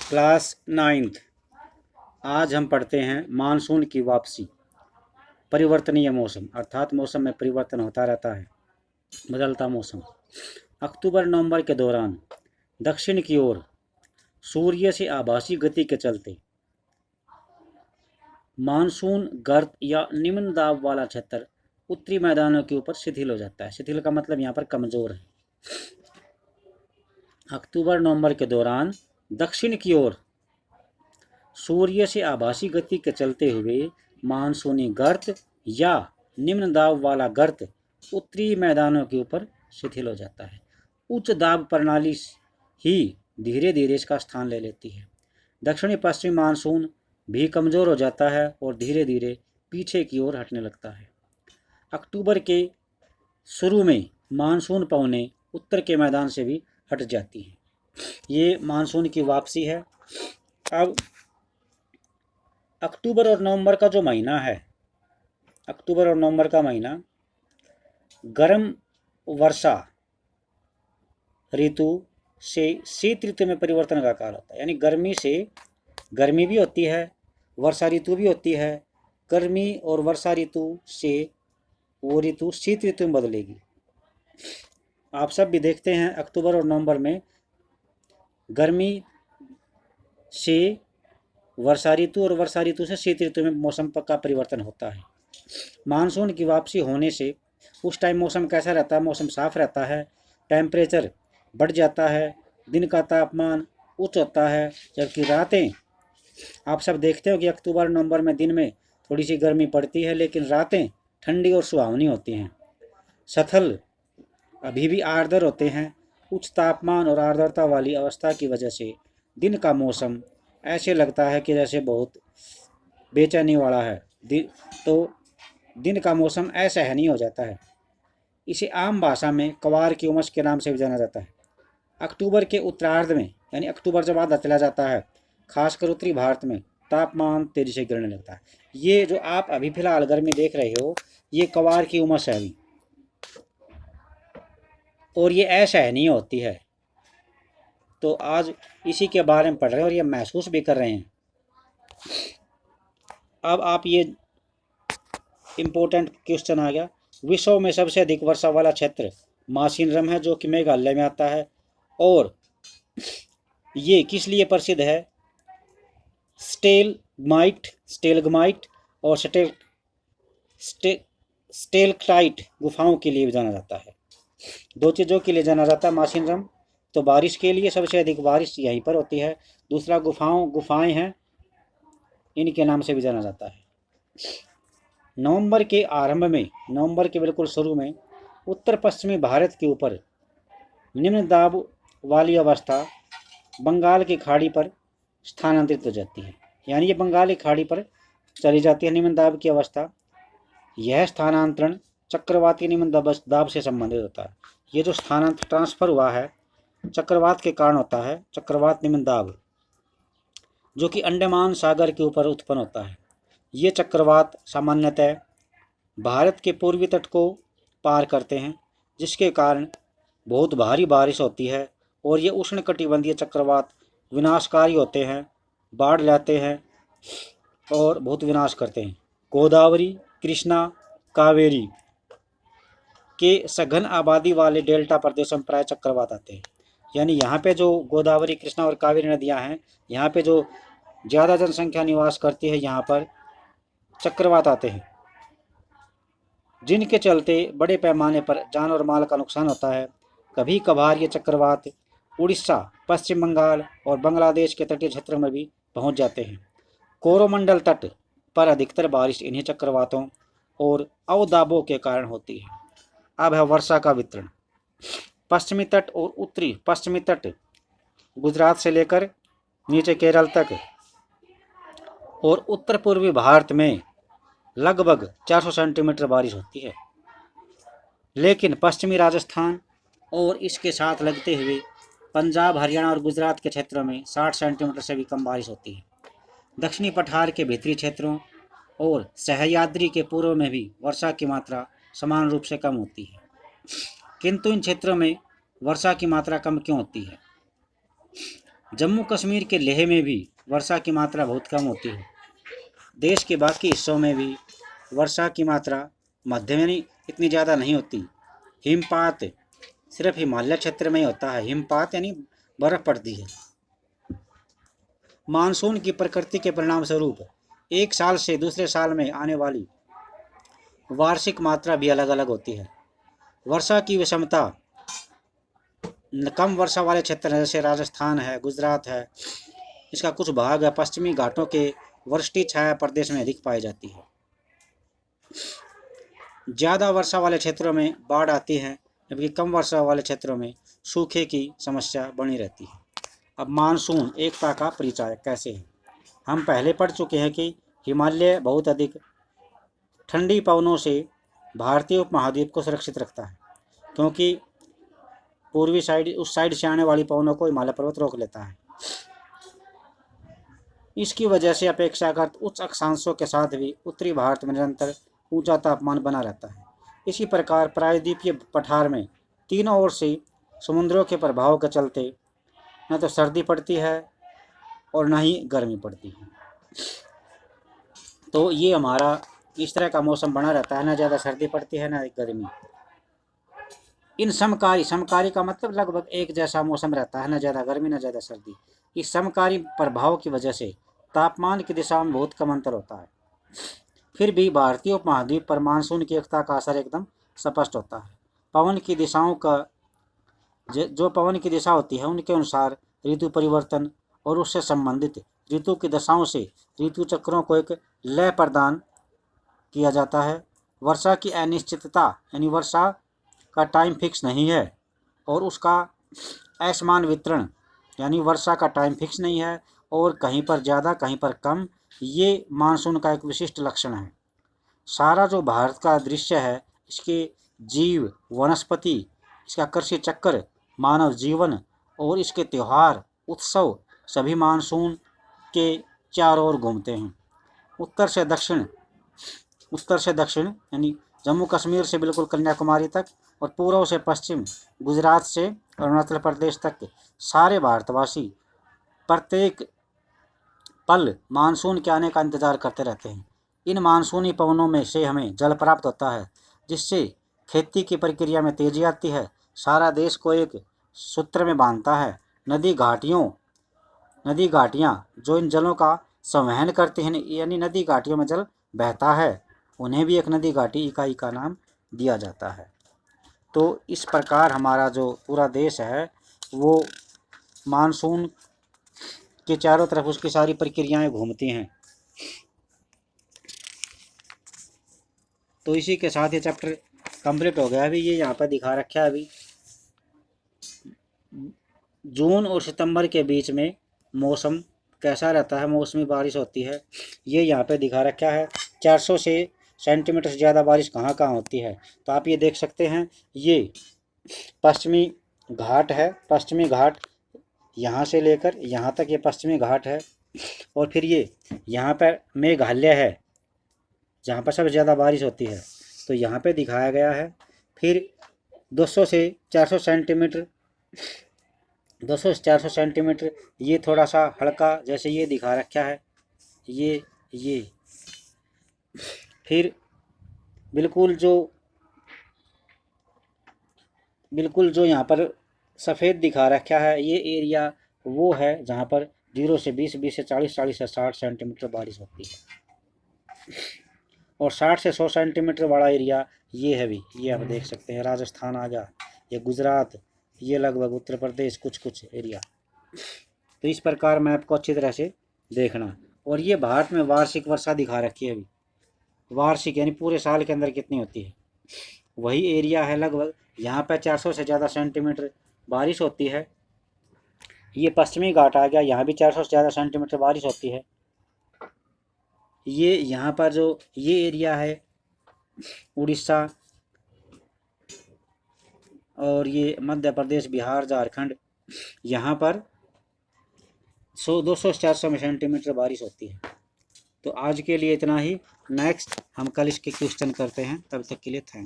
Class 9th। आज हम पढ़ते हैं मानसून की वापसी। परिवर्तनीय मौसम अर्थात मौसम में परिवर्तन होता रहता है, बदलता मौसम। अक्टूबर नवंबर के दौरान दक्षिण की ओर सूर्य से आभासी गति के चलते मानसून गर्त या निम्न दाब वाला क्षेत्र उत्तरी मैदानों के ऊपर शिथिल हो जाता है। शिथिल का मतलब यहाँ पर कमजोर है। अक्टूबर नवंबर के दौरान दक्षिण की ओर सूर्य से आभासी गति के चलते हुए मानसूनी गर्त या निम्न दाब वाला गर्त उत्तरी मैदानों के ऊपर शिथिल हो जाता है। उच्च दाब प्रणाली ही धीरे धीरे इसका स्थान ले लेती है। दक्षिणी पश्चिमी मानसून भी कमज़ोर हो जाता है और धीरे धीरे पीछे की ओर हटने लगता है। अक्टूबर के शुरू में मानसून पवनें उत्तर के मैदान से भी हट जाती हैं। ये मानसून की वापसी है। अब अक्टूबर और नवंबर का जो महीना है, अक्टूबर और नवंबर का महीना गर्म वर्षा ऋतु से शीत ऋतु में परिवर्तन का काल होता है। यानी गर्मी से गर्मी भी होती है, वर्षा ऋतु भी होती है। गर्मी और वर्षा ऋतु से वो ऋतु शीत ऋतु में बदलेगी। आप सब भी देखते हैं अक्टूबर और नवंबर में गर्मी से वर्षा ऋतु और वर्षा ऋतु से शीत ऋतु में मौसम का परिवर्तन होता है। मानसून की वापसी होने से उस टाइम मौसम कैसा रहता है? मौसम साफ रहता है, टेम्परेचर बढ़ जाता है, दिन का तापमान उच्च होता है, जबकि रातें, आप सब देखते हो कि अक्टूबर नवंबर में दिन में थोड़ी सी गर्मी पड़ती है, लेकिन रातें ठंडी और सुहावनी होती हैं। स्थल अभी भी आर्द्र होते हैं। उच्च तापमान और आर्द्रता वाली अवस्था की वजह से दिन का मौसम ऐसे लगता है कि जैसे बहुत बेचैनी वाला है। तो दिन का मौसम असहनीय नहीं हो जाता है। इसे आम भाषा में कवार की उमस के नाम से भी जाना जाता है। अक्टूबर के उत्तरार्ध में, यानी अक्टूबर जब आधा चला जाता है, खासकर उत्तरी भारत में तापमान तेजी से गिरने लगता है। ये जो आप अभी फिलहाल गर्मी देख रहे हो, ये कवार की उमस है अभी, और ये असहनीय होती है। तो आज इसी के बारे में पढ़ रहे हैं और ये महसूस भी कर रहे हैं। अब आप ये इम्पोर्टेंट क्वेश्चन आ गया। विश्व में सबसे अधिक वर्षा वाला क्षेत्र मासिनरम है, जो कि मेघालय में आता है। और ये किस लिए प्रसिद्ध है? स्टेलग्माइट और स्टेलक्टाइट गुफाओं के लिए जाना जाता है। दो चीज़ों के लिए जाना जाता है मासिनरम। तो बारिश के लिए सबसे अधिक बारिश यहीं पर होती है। दूसरा गुफाएं हैं, इनके नाम से भी जाना जाता है। नवंबर के आरंभ में, नवंबर के बिल्कुल शुरू में उत्तर पश्चिमी भारत के ऊपर निम्न दाब वाली अवस्था बंगाल की खाड़ी पर स्थानांतरित हो जाती है। यानी ये बंगाल की खाड़ी पर चली जाती है निम्न दाब की अवस्था। यह स्थानांतरण चक्रवाती निम्न दाब से संबंधित होता है। ये जो स्थानांतरण ट्रांसफर हुआ है चक्रवात के कारण होता है, चक्रवात निम्न दाब, जो कि अंडमान सागर के ऊपर उत्पन्न होता है। ये चक्रवात सामान्यतः भारत के पूर्वी तट को पार करते हैं, जिसके कारण बहुत भारी बारिश होती है। और ये उष्णकटिबंधीय चक्रवात विनाशकारी होते हैं, बाढ़ लाते हैं और बहुत विनाश करते हैं। गोदावरी, कृष्णा, कावेरी के सघन आबादी वाले डेल्टा प्रदेशों में प्राय चक्रवात आते हैं। यानी यहाँ पे जो गोदावरी, कृष्णा और कावेरी नदियाँ हैं, यहाँ पे जो ज़्यादा जनसंख्या निवास करती है, यहाँ पर चक्रवात आते हैं, जिनके चलते बड़े पैमाने पर जान और माल का नुकसान होता है। कभी कभार ये चक्रवात उड़ीसा, पश्चिम बंगाल और बांग्लादेश के तटीय क्षेत्रों में भी पहुंच जाते हैं। कोरोमंडल तट पर अधिकतर बारिश इन्हीं चक्रवातों और अवदाबों के कारण होती है। अब है वर्षा का वितरण। पश्चिमी तट और उत्तरी पश्चिमी तट, गुजरात से लेकर नीचे केरल तक और उत्तर पूर्वी भारत में लगभग 400 सेंटीमीटर बारिश होती है। लेकिन पश्चिमी राजस्थान और इसके साथ लगते हुए पंजाब, हरियाणा और गुजरात के क्षेत्रों में 60 सेंटीमीटर से भी कम बारिश होती है। दक्षिणी पठार के भीतरी क्षेत्रों और सह्याद्री के पूर्व में भी वर्षा की मात्रा समान रूप से कम होती है। किंतु इन क्षेत्रों में वर्षा की मात्रा कम क्यों होती है? जम्मू कश्मीर के लेह में भी वर्षा की मात्रा बहुत कम होती है। देश के बाकी हिस्सों में भी वर्षा की मात्रा मध्यम यानी इतनी ज़्यादा नहीं होती। हिमपात सिर्फ हिमालय क्षेत्र में ही होता है। हिमपात यानी बर्फ़ पड़ती है। मानसून की प्रकृति के परिणाम स्वरूप एक साल से दूसरे साल में आने वाली वार्षिक मात्रा भी अलग अलग होती है। वर्षा की विषमता कम वर्षा वाले क्षेत्र जैसे राजस्थान है, गुजरात है, इसका कुछ भाग है पश्चिमी घाटों के वृष्टि छाया प्रदेश में अधिक पाई जाती है। ज़्यादा वर्षा वाले क्षेत्रों में बाढ़ आती है, जबकि कम वर्षा वाले क्षेत्रों में सूखे की समस्या बनी रहती है। अब मानसून एकता का परिचायक कैसे है? हम पहले पढ़ चुके हैं कि हिमालय बहुत अधिक ठंडी पवनों से भारतीय उपमहाद्वीप को सुरक्षित रखता है, क्योंकि पूर्वी साइड उस साइड से आने वाली पवनों को हिमालय पर्वत रोक लेता है। इसकी वजह से अपेक्षाकृत उच्च अक्षांशों के साथ भी उत्तरी भारत में निरंतर ऊंचा तापमान बना रहता है। इसी प्रकार प्रायद्वीपीय पठार में तीनों ओर से समुद्रों के प्रभाव के चलते न तो सर्दी पड़ती है और न ही गर्मी पड़ती है। तो ये हमारा इस तरह का मौसम बना रहता है, ना ज़्यादा सर्दी पड़ती है ना गर्मी। इन समकारी का मतलब लगभग एक जैसा मौसम रहता है, ना ज़्यादा गर्मी ना ज़्यादा सर्दी। इस समकारी प्रभाव की वजह से तापमान की दिशा में बहुत कम अंतर होता है। फिर भी भारतीय उपमहाद्वीप पर मानसून की एकता का असर एकदम स्पष्ट होता है। पवन की दिशाओं का जो पवन की दिशा होती है उनके अनुसार ऋतु परिवर्तन और उससे संबंधित ऋतु की दशाओं से ऋतु चक्रों को एक लय प्रदान किया जाता है। वर्षा की अनिश्चितता यानी वर्षा का टाइम फिक्स नहीं है और उसका असमान वितरण यानी वर्षा का टाइम फिक्स नहीं है और कहीं पर ज़्यादा कहीं पर कम, ये मानसून का एक विशिष्ट लक्षण है। सारा जो भारत का दृश्य है, इसके जीव, वनस्पति, इसका कृषि चक्र, मानव जीवन और इसके त्यौहार, उत्सव सभी मानसून के चारों ओर घूमते हैं। उत्तर से दक्षिण यानी जम्मू कश्मीर से बिल्कुल कन्याकुमारी तक और पूर्व से पश्चिम गुजरात से अरुणाचल प्रदेश तक सारे भारतवासी प्रत्येक पल मानसून के आने का इंतज़ार करते रहते हैं। इन मानसूनी पवनों में से हमें जल प्राप्त होता है, जिससे खेती की प्रक्रिया में तेजी आती है। सारा देश को एक सूत्र में बांधता है। नदी घाटियाँ जो इन जलों का संवहन करती हैं, यानी नदी घाटियों में जल बहता है, उन्हें भी एक नदी घाटी इकाई का नाम दिया जाता है। तो इस प्रकार हमारा जो पूरा देश है वो मानसून के चारों तरफ उसकी सारी प्रक्रियाएं घूमती हैं। तो इसी के साथ ये चैप्टर कंप्लीट हो गया। अभी ये यहाँ पर दिखा रखा है, अभी जून और सितंबर के बीच में मौसम कैसा रहता है, मौसमी बारिश होती है, ये यहाँ पे दिखा रखा है। 400 सेंटीमीटर से ज़्यादा बारिश कहाँ कहाँ होती है, तो आप ये देख सकते हैं। ये पश्चिमी घाट है, पश्चिमी घाट यहाँ से लेकर यहाँ तक ये पश्चिमी घाट है। और फिर ये यहाँ पर मेघालय है जहाँ पर सबसे ज़्यादा बारिश होती है, तो यहाँ पे दिखाया गया है। फिर 200 से 400 सेंटीमीटर 200 से 400 सेंटीमीटर ये थोड़ा सा हल्का, जैसे ये दिखा रखा है, ये फिर बिल्कुल जो यहाँ पर सफ़ेद दिखा रखा है, ये एरिया वो है जहाँ पर 0 से 20, 20 से 40, 40 से 60 सेंटीमीटर बारिश होती है। और 60 से 100 सेंटीमीटर वाला एरिया ये है भी, ये आप देख सकते हैं। राजस्थान आ गया, ये गुजरात, ये लगभग उत्तर प्रदेश, कुछ एरिया। तो इस प्रकार मैप को अच्छी तरह से देखना। और ये भारत में वार्षिक वर्षा दिखा रखी है अभी, वार्षिक यानी पूरे साल के अंदर कितनी होती है। वही एरिया है लगभग, यहाँ पर 400 से ज़्यादा सेंटीमीटर बारिश होती है। ये पश्चिमी घाट आ गया, यहाँ भी 400 से ज़्यादा सेंटीमीटर बारिश होती है। ये यहाँ पर जो ये एरिया है उड़ीसा और ये मध्य प्रदेश, बिहार, झारखंड, यहाँ पर 200 से 400 सेंटीमीटर बारिश होती है। तो आज के लिए इतना ही। नेक्स्ट हम कल इसके क्वेश्चन करते हैं, तब तक के लिए थैंक।